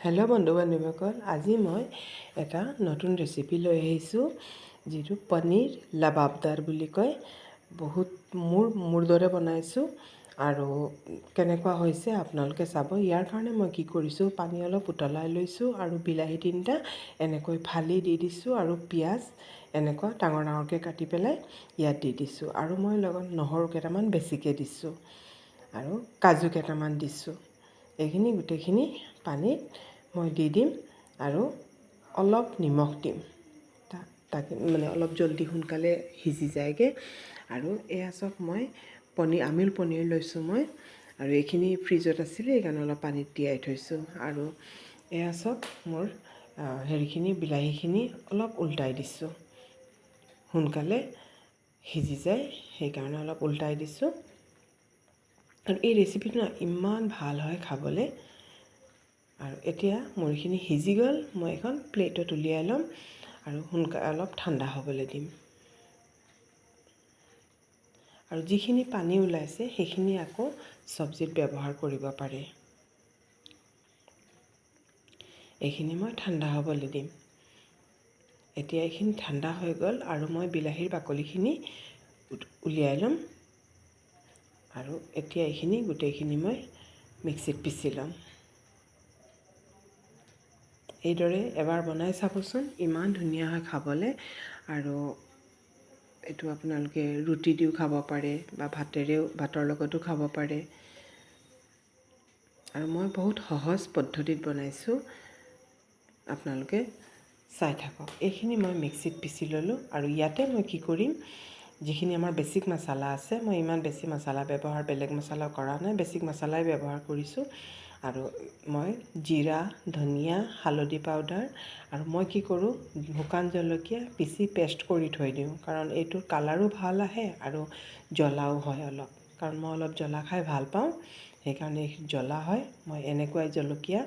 Hello' বন্ধু বান্ধৱীসকল, আজি মই এটা নতুন ৰেচিপি লৈ আহিছোঁ, যিটো পনীৰ লাবাবদাৰ বুলি কয়। বহুত মোৰ দৰে বনাইছোঁ আৰু কেনেকুৱা হৈছে আপোনালোকে চাব। ইয়াৰ কাৰণে মই কি কৰিছোঁ, পানী অলপ উতলাই লৈছোঁ আৰু বিলাহী 3টা এনেকৈ ফালি দি দিছোঁ আৰু পিঁয়াজ এনেকুৱা ডাঙৰ ডাঙৰকৈ কাটি পেলাই ইয়াত দি দিছোঁ আৰু মই লগত নহৰু কেইটামান বেছিকৈ দিছোঁ আৰু কাজু কেইটামান দিছোঁ। এইখিনি গোটেইখিনি পানীত মই দি দিম আৰু অলপ নিমখ দিম, তাকে মানে অলপ জলদি সোনকালে সিজি যায়গৈ। আৰু এয়া চাওক, মই আমুল পনীৰ লৈছোঁ মই, আৰু এইখিনি ফ্ৰিজত আছিলে সেইকাৰণে অলপ পানীত তিয়াই থৈছোঁ। আৰু এয়া চাওক, মোৰ বিলাহীখিনি অলপ উল্টাই দিছোঁ, সোনকালে সিজি যায় সেইকাৰণে অলপ উল্টাই দিছোঁ। আৰু এই ৰেচিপিটো ইমান ভাল হয় খাবলৈ। আৰু এতিয়া মোৰখিনি সিজি গ'ল, মই এখন প্লেটত উলিয়াই ল'ম আৰু সোনকালে অলপ ঠাণ্ডা হ'বলৈ দিম। আৰু যিখিনি পানী ওলাইছে সেইখিনি আকৌ চব্জিত ব্যৱহাৰ কৰিব পাৰে। এইখিনি মই ঠাণ্ডা হ'বলৈ দিম। এতিয়া এইখিনি ঠাণ্ডা হৈ গ'ল আৰু মই বিলাহীৰ বাকলিখিনি উলিয়াই ল'ম আৰু এতিয়া এইখিনি গোটেইখিনি মই মিক্সিত পিচি ল'ম। এইদৰে এবাৰ বনাই চাবচোন, ইমান ধুনীয়া হয় খাবলৈ। আৰু এইটো আপোনালোকে ৰুটি দিও খাব পাৰে বা ভাতৰ লগতো খাব পাৰে। আৰু মই বহুত সহজ পদ্ধতিত বনাইছোঁ, আপোনালোকে চাই থাকক। এইখিনি মই মিক্সিত পিচি ল'লোঁ আৰু ইয়াতে মই কি কৰিম, যিখিনি আমাৰ বেছিক মছলা আছে, মই ইমান বেছি মছলা বেলেগ মছলা কৰা নাই, বেছিক মছলাই ব্যৱহাৰ কৰিছোঁ। আৰু মই জিৰা, ধনিয়া, হালধি পাউডাৰ আৰু মই কি কৰোঁ, শুকান জলকীয়া পিচি পেষ্ট কৰি থৈ দিওঁ, কাৰণ এইটোৰ কালাৰো ভাল আহে আৰু জ্বলাও হয় অলপ, কাৰণ মই অলপ জ্বলা খাই ভাল পাওঁ, সেইকাৰণে জ্বলা হয়। মই এনেকুৱাই জলকীয়া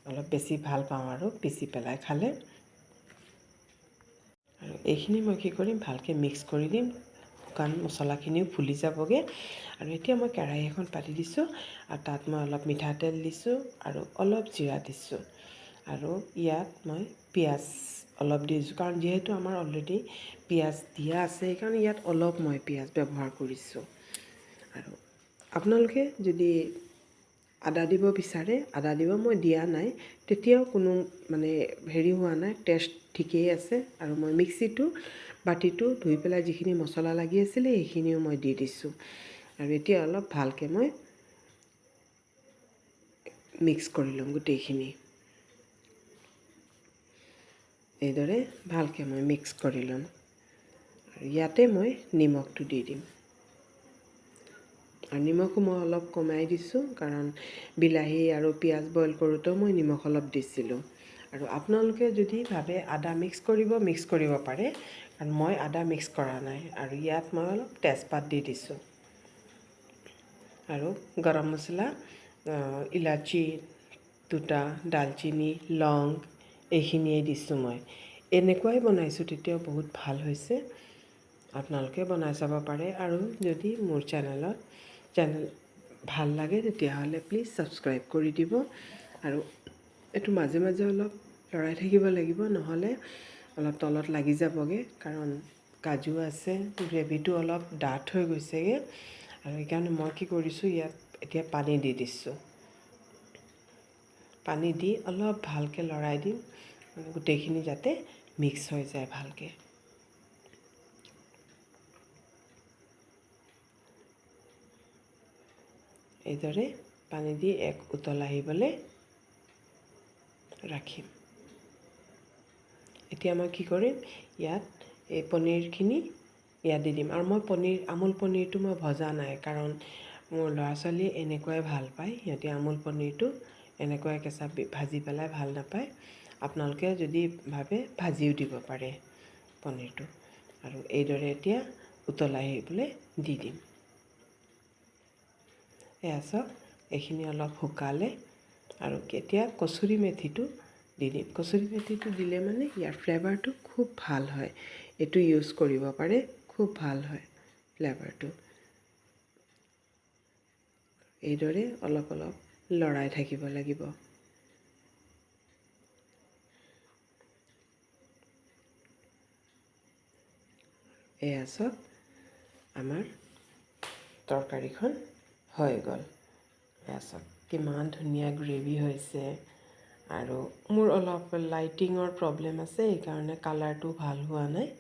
অলপ বেছি ভাল পাওঁ আৰু পিচি পেলাই খালে। আৰু এইখিনি মই কি কৰিম, ভালকৈ মিক্স কৰি দিম, শুকান মছলাখিনিও ফুলি যাবগৈ। আৰু এতিয়া মই কেৰাহী এখন পাতি দিছোঁ আৰু তাত মই অলপ মিঠাতেল দিছোঁ আৰু অলপ জিৰা দিছোঁ। আৰু ইয়াত মই পিঁয়াজ অলপ দিছোঁ, কাৰণ যিহেতু আমাৰ অলৰেডি পিঁয়াজ দিয়া আছে, সেইকাৰণে ইয়াত অলপ মই পিঁয়াজ ব্যৱহাৰ কৰিছোঁ। আৰু আপোনালোকে যদি আদা দিব বিচাৰে আদা দিব, মই দিয়া নাই, তেতিয়াও কোনো হোৱা নাই, টেষ্ট ঠিকেই আছে। আৰু মই বাতিটো ধুই পেলাই যিখিনি মছলা লাগি আছিলে সেইখিনিও মই দি দিছোঁ। আৰু এতিয়া অলপ ভালকৈ মই মিক্স কৰি ল'ম গোটেইখিনি। এইদৰে ভালকৈ মই মিক্স কৰি ল'ম আৰু ইয়াতে মই নিমখটো দি দিম। আৰু নিমখো মই অলপ কমাই দিছোঁ, কাৰণ বিলাহী আৰু পিঁয়াজ বইল কৰোঁতেও মই নিমখ অলপ দিছিলোঁ। আৰু আপোনালোকে যদি ভাবে আদা মিক্স কৰিব পাৰে, কাৰণ মই আদা মিক্স কৰা নাই। আৰু ইয়াত মই অলপ তেজপাত দি দিছোঁ আৰু গৰম মছলা, ইলাচি 2টা, দালচিনি, লং এইখিনিয়ে দিছোঁ মই। এনেকুৱাই বনাইছোঁ, তেতিয়াও বহুত ভাল হৈছে। আপোনালোকে বনাই চাব পাৰে। আৰু যদি মোৰ চেনেল ভাল লাগে তেতিয়াহ'লে প্লিজ ছাবস্ক্ৰাইব কৰি দিব। আৰু এইটো মাজে মাজে অলপ লৰাই থাকিব লাগিব, নহ'লে অলপ তলত লাগি যাবগৈ, কাৰণ কাজু আছে, গ্ৰেভিটো অলপ ডাঠ হৈ গৈছেগৈ। আৰু সেইকাৰণে মই কি কৰিছোঁ, ইয়াত এতিয়া পানী দি দিছোঁ। পানী দি অলপ ভালকৈ লৰাই দিম, গোটেইখিনি যাতে মিক্স হৈ যায় ভালকৈ। এইদৰে পানী দি এক উতল আহিবলৈ ৰাখিম। এতিয়া মই কি কৰিম, ইয়াত এই পনীৰখিনি ইয়াত দি দিম। আৰু মই আমুল পনীৰটো মই ভজা নাই, কাৰণ মোৰ ল'ৰা ছোৱালীয়ে এনেকুৱাই ভাল পায়। সিহঁতে আমুল পনীৰটো এনেকুৱাই কেঁচা ভাজি পেলাই ভাল নাপায়। আপোনালোকে যদি ভাবে ভাজিও দিব পাৰে পনীৰটো। আৰু এইদৰে এতিয়া উতলাই আহিবলৈ দি দিম। এয়া চাওক, এইখিনি অলপ শুকালে আৰু এতিয়া কচুৰি মেথিটো দি দিম। কচুৰি মেথিটো দিলে ইয়াৰ ফ্লেভাৰটো খুব ভাল হয়। এইটো ইউজ কৰিব পাৰে, খুব ভাল হয় ফ্লেভাৰটো। এইদৰে অলপ অলপ লৰাই থাকিব লাগিব। এয়া চাওক আমাৰ তৰকাৰীখন হৈ গ'ল। এয়া চাওক কিমান ধুনীয়া গ্ৰেভি হৈছে। আৰু মোৰ অলপ লাইটিঙৰ প্ৰব্লেম আছে, সেইকাৰণে কালাৰটো ভাল হোৱা নাই।